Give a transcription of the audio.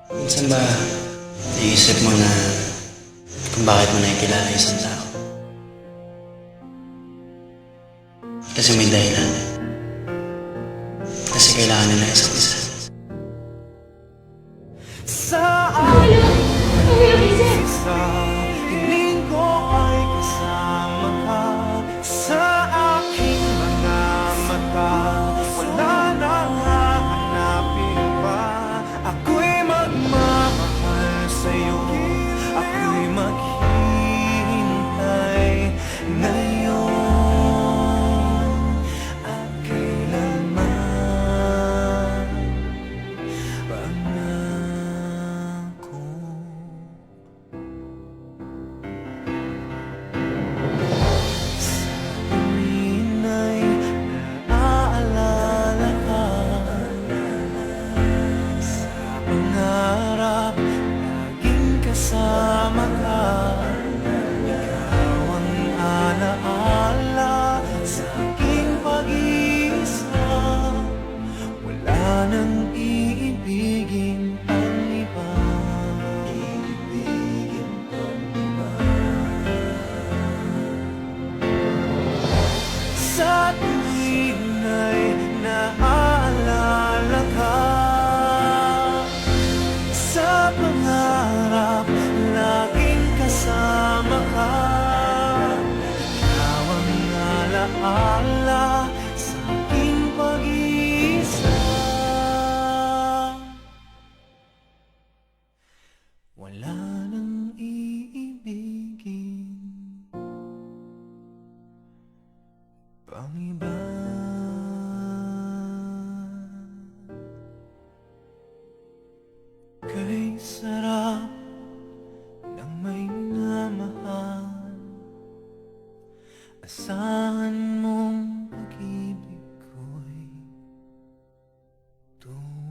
Minsan ba, naisip mo na kung bakit mo nakikilala isang tao? Kasi may dahilan. Kasi kailangan nila isa't isa. Sa aking isa, hiling ko ay kasama ka. Sa aking mga mata, wala nang hahanapin pa. Ako'y magmamahal sa'yo, ako'y maghihintay ngayon at kailanman. Pangako sa tuwin ay naaalala ka. Sa pangarap, laging kasama ka. Ikaw ang alaala sa aking pag-iisa. Wala nang iibigin ang iba. Sa tuwing ay naaalala ka. Sa pangarap, laging kasama ka. Ikaw ang alaala sa aking pag-iisa. Wala nang iibigin pang iba. Kay sarap ng may minamahal. Asahan mong pag-ibig ko'y tunay.